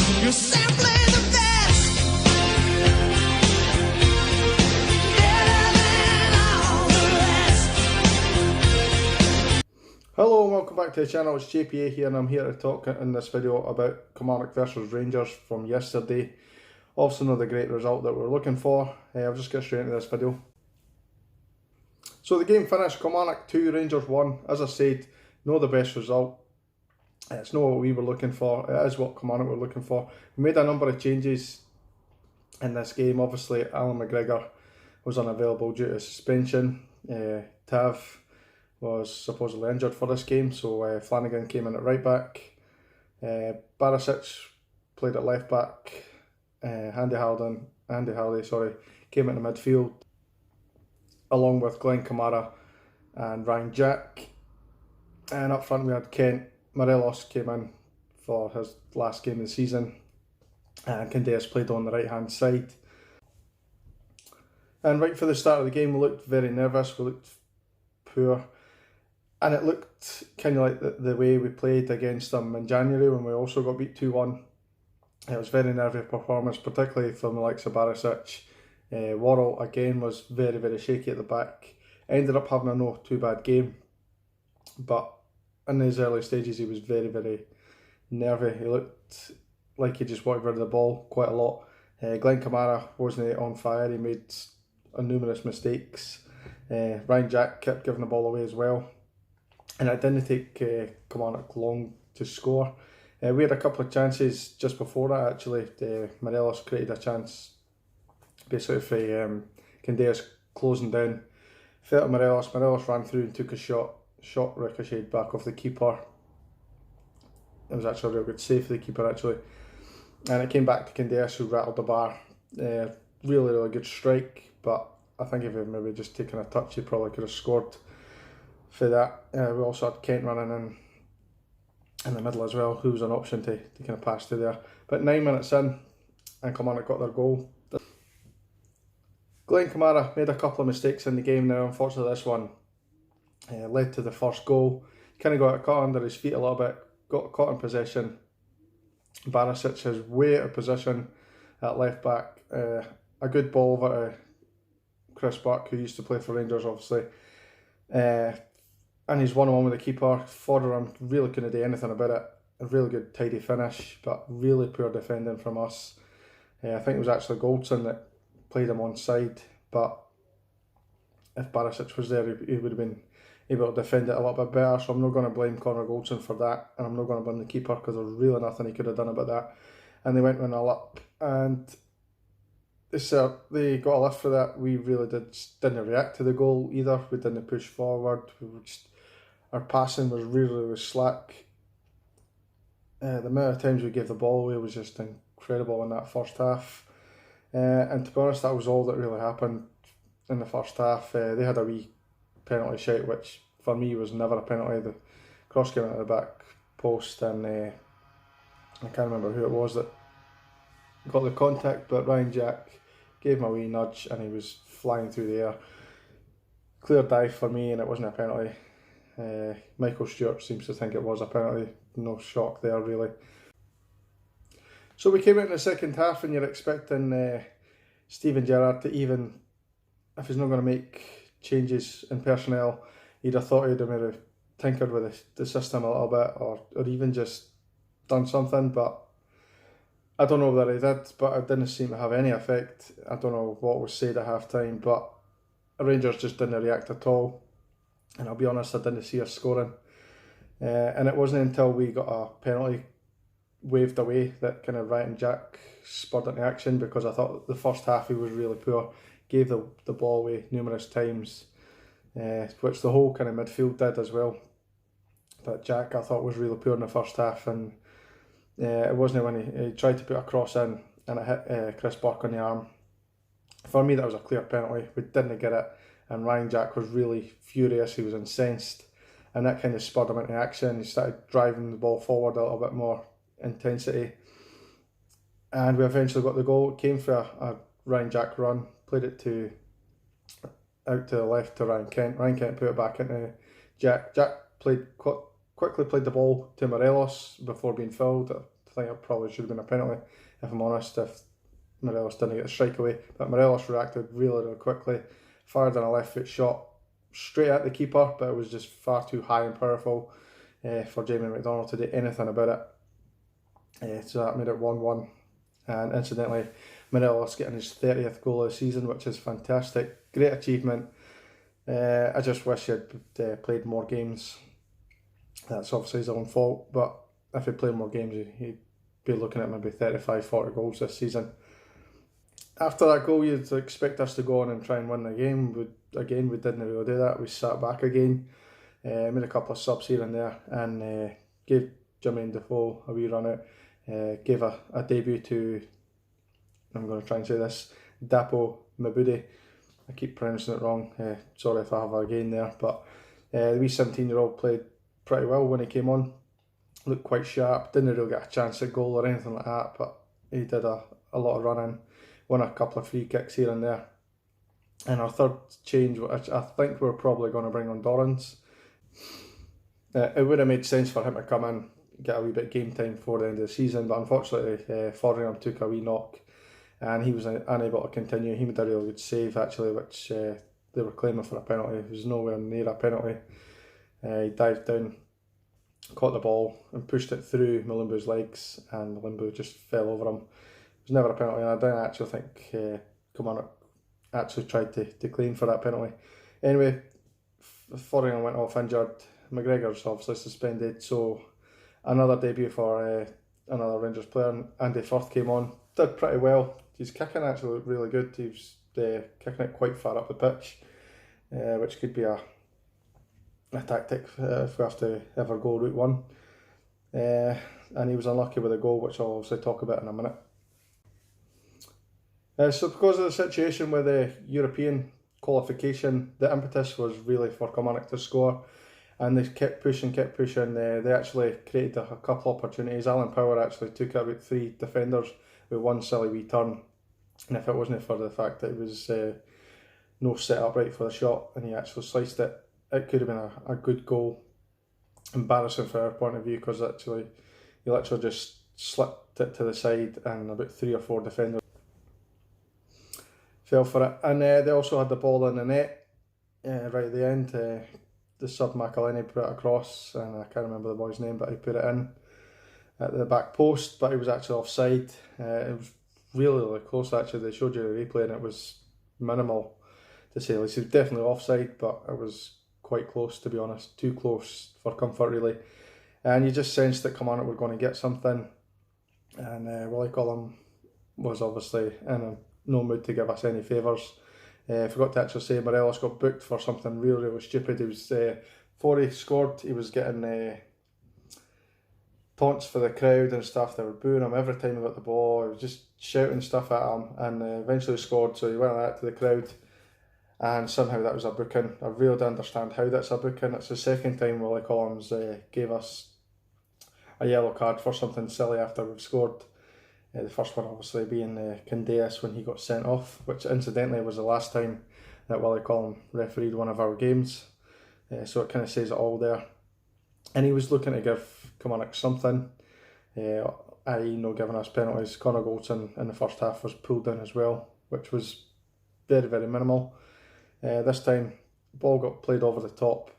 You're simply the best. Better than all the rest. Hello and welcome back to the channel. It's JPA here and I'm here to talk in this video about Kilmarnock versus Rangers from yesterday. Obviously not the great result that we're looking for. I'll just get straight into this video. So the game finished, Kilmarnock 2, Rangers 1. As I said, not the best result. It's not what we were looking for. It is what Kilmarnock were looking for. We made a number of changes in this game. Obviously, Alan McGregor was unavailable due to suspension. Tav was supposedly injured for this game, so Flanagan came in at right back. Barisic played at left back. Andy Halliday came into midfield, along with Glenn Kamara and Ryan Jack. And up front we had Kent. Morelos came in for his last game of the season, and Candeas played on the right hand side. And right for the start of the game we looked very nervous, we looked poor, and it looked kind of like the way we played against them in January when we also got beat 2-1. It was a very nervy performance, particularly from the likes of Barisic. Worrell again was very, very shaky at the back. Ended up having a not too bad game, but in his early stages he was very, very nervy. He looked like he just wanted rid of the ball quite a lot. Glenn Kamara wasn't on fire, he made numerous mistakes. Ryan Jack kept giving the ball away as well, and it didn't take Kilmarnock long to score. We had a couple of chances just before that actually. Morelos created a chance basically for Candeas closing down. Fell to Morelos ran through and took a shot ricocheted back off the keeper. It was actually a real good save for the keeper actually. And it came back to Candeas, who rattled the bar. Really good strike, but I think if he had maybe just taken a touch he probably could have scored for that. We also had Kent running in the middle as well, who was an option to kind of pass to there. But 9 minutes in and Kilmarnock got their goal. Glenn Kamara made a couple of mistakes in the game now. Unfortunately this one led to the first goal. He kind of got caught under his feet a little bit, got caught in possession. Barisic is way out of position at left back. A good ball over to Chris Buck, who used to play for Rangers obviously. And he's 1-on-1 with the keeper. Fodderham really couldn't do anything about it. A really good tidy finish, but really poor defending from us. I think it was actually Goldson that played him on side, but if Barisic was there he would have been able to defend it a little bit better, so I'm not going to blame Connor Goldson for that, and I'm not going to blame the keeper because there's really nothing he could have done about that. And they went 1-0 up, and they got a lift for that. We really didn't react to the goal either. We didn't push forward. Our passing was really slack. The amount of times we gave the ball away was just incredible in that first half. And to be honest, that was all that really happened in the first half. They had a wee penalty shout, which for me was never a penalty. The cross came out of the back post, and I can't remember who it was that got the contact, but Ryan Jack gave him a wee nudge and he was flying through the air. Clear dive for me, and it wasn't a penalty. Michael Stewart seems to think it was a penalty. No shock there really. So we came out in the second half and you're expecting Steven Gerrard to, even if he's not going to make changes in personnel, you'd have thought he'd have maybe tinkered with the system a little bit, or even just done something, but I don't know that he did, but it didn't seem to have any effect. I don't know what was said at half time, but Rangers just didn't react at all. And I'll be honest, I didn't see us scoring. And it wasn't until we got a penalty waved away that kind of Ryan Jack spurred into action, because I thought the first half he was really poor. Gave the ball away numerous times, which the whole kind of midfield did as well. But Jack, I thought, was really poor in the first half, and it wasn't when he tried to put a cross in and it hit Chris Buck on the arm. For me, that was a clear penalty. We didn't get it, and Ryan Jack was really furious. He was incensed, and that kind of spurred him into action. He started driving the ball forward a little bit more intensity, and we eventually got the goal. It came for a Ryan Jack run, played it out to the left to Ryan Kent. Ryan Kent put it back into Jack. Jack quickly played the ball to Morelos before being fouled. I think it probably should have been a penalty, if I'm honest, if Morelos didn't get a strike away. But Morelos reacted really quickly, fired on a left foot shot straight at the keeper, but it was just far too high and powerful for Jamie McDonald to do anything about it. So that made it 1-1. And incidentally, Morelos getting his 30th goal of the season, which is fantastic. Great achievement. I just wish he had played more games. That's obviously his own fault, but if he played more games, he'd be looking at maybe 35-40 goals this season. After that goal, you'd expect us to go on and try and win the game. We didn't really do that. We sat back again, made a couple of subs here and there, and gave Jermaine Defoe a wee run out. Gave a debut to, I'm going to try and say this, Dapo Mabudi. I keep pronouncing it wrong. Sorry if I have a gain there, but the wee 17-year-old played pretty well when he came on. Looked quite sharp. Didn't really get a chance at goal or anything like that, but he did a lot of running. Won a couple of free kicks here and there. And our third change, which I think we're probably going to bring on Dorrans. It would have made sense for him to come in, get a wee bit of game time before the end of the season, but unfortunately Fodringham took a wee knock and he was unable to continue. He made a really good save actually, which they were claiming for a penalty. It was nowhere near a penalty. He dived down, caught the ball and pushed it through Malumbu's legs, and Malumbu just fell over him. It was never a penalty, and I don't actually think Kilmarnock actually tried to claim for that penalty. Anyway, Fodringham went off injured. McGregor's obviously suspended, so another debut for another Rangers player. Andy Firth came on, did pretty well. His kicking actually looked really good. He was kicking it quite far up the pitch, which could be a tactic if we have to ever go route one. And he was unlucky with a goal, which I'll obviously talk about in a minute. So because of the situation with the European qualification, the impetus was really for Kilmarnock to score, and they kept pushing. They actually created a couple of opportunities. Alan Power actually took out 3 defenders with one silly wee turn, and if it wasn't for the fact that it was no set up right for the shot and he actually sliced it, it could have been a good goal. Embarrassing from our point of view, because actually he literally just slipped it to the side and about 3 or 4 defenders fell for it. And they also had the ball in the net right at the end. The sub McElhenney put it across, and I can't remember the boy's name, but he put it in at the back post, but he was actually offside. It was really close actually. They showed you the replay and it was minimal, to say the least. He was definitely offside, but it was quite close, to be honest. Too close for comfort really. And you just sensed that Kilmarnock were going to get something, and Willie Collum was obviously in no mood to give us any favours. I forgot to actually say Morelos got booked for something really stupid. He was before he scored, he was getting taunts for the crowd and stuff. They were booing him every time he got the ball. He was just shouting stuff at him, and eventually scored. So he went like that to the crowd, and somehow that was a booking. I really don't understand how that's a booking. It's the second time Willie Collins gave us a yellow card for something silly after we've scored. The first one obviously being Candeas when he got sent off, which incidentally was the last time that Willie Collum refereed one of our games. So it kind of says it all there. And he was looking to give Kilmarnock something, i.e. no giving us penalties. Connor Goldson in the first half was pulled down as well, which was very minimal. This time, the ball got played over the top.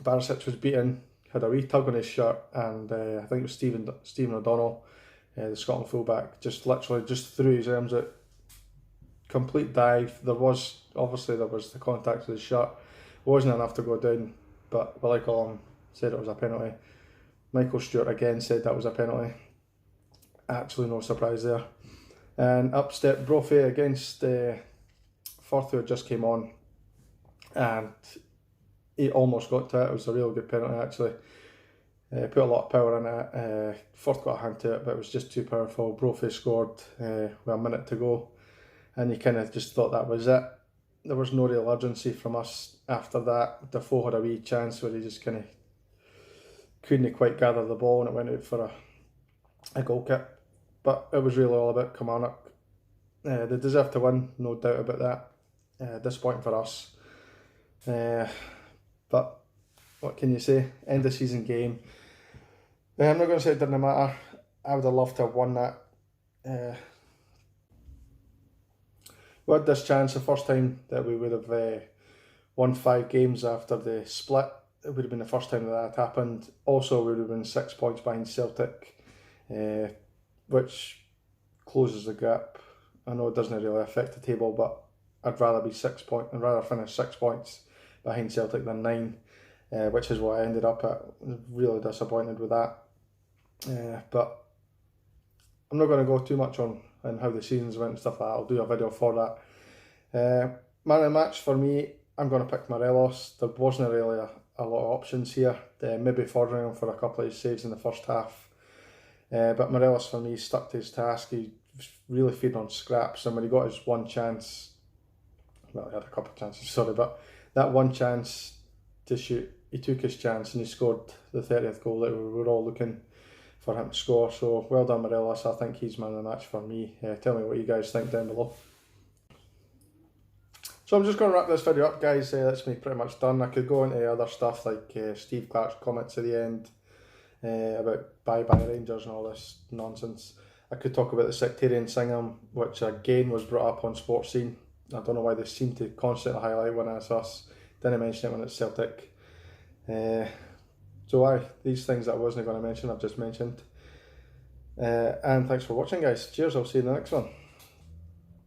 Barisic was beaten, had a wee tug on his shirt, and I think it was Stephen O'Donnell, the Scotland fullback, just literally just threw his arms out. Complete dive. There was the contact with his shirt. It wasn't enough to go down, but Willie Collum said it was a penalty. Michael Stewart again said that was a penalty. Actually no surprise there. And up stepped Brophy against Firth, who had just came on, and he almost got to it. It was a real good penalty actually. Put a lot of power in it. Firth got a hand to it, but it was just too powerful. Brophy scored with a minute to go, and you kind of just thought that was it. There was no real urgency from us after that. Defoe had a wee chance where he just kind of couldn't quite gather the ball, and it went out for a goal kick. But it was really all about Kilmarnock. They deserved to win, no doubt about that. Disappointing for us. But what can you say? End of season game. I'm not going to say it didn't matter. I would have loved to have won that. We had this chance the first time that we would have won 5 games after the split. It would have been the first time that had happened. Also, we would have been 6 points behind Celtic, which closes the gap. I know it doesn't really affect the table, but I'd rather be 6 points. I'd rather finish 6 points behind Celtic than 9, which is what I ended up at. Really disappointed with that. But I'm not going to go too much on how the seasons went and stuff like that. I'll do a video for that. Man of the match for me, I'm going to pick Morelos. There wasn't really a lot of options here. Maybe Foderingham for a couple of his saves in the first half. But Morelos for me stuck to his task. He was really feeding on scraps, and when he got his one chance, well, he had a couple of chances, sorry, but that one chance to shoot, he took his chance and he scored the 30th goal that we were all looking for him to score. So well done, Morelos. I think he's man of the match for me. Tell me what you guys think down below. So I'm just going to wrap this video up, guys. That's me pretty much done. I could go into other stuff like Steve Clark's comments at the end about bye-bye Rangers and all this nonsense. I could talk about the sectarian Singham, which again was brought up on Sports Scene. I don't know why they seem to constantly highlight when it's us. Didn't mention it when it's Celtic. So these things that I wasn't going to mention, I've just mentioned. And thanks for watching, guys. Cheers, I'll see you in the next one.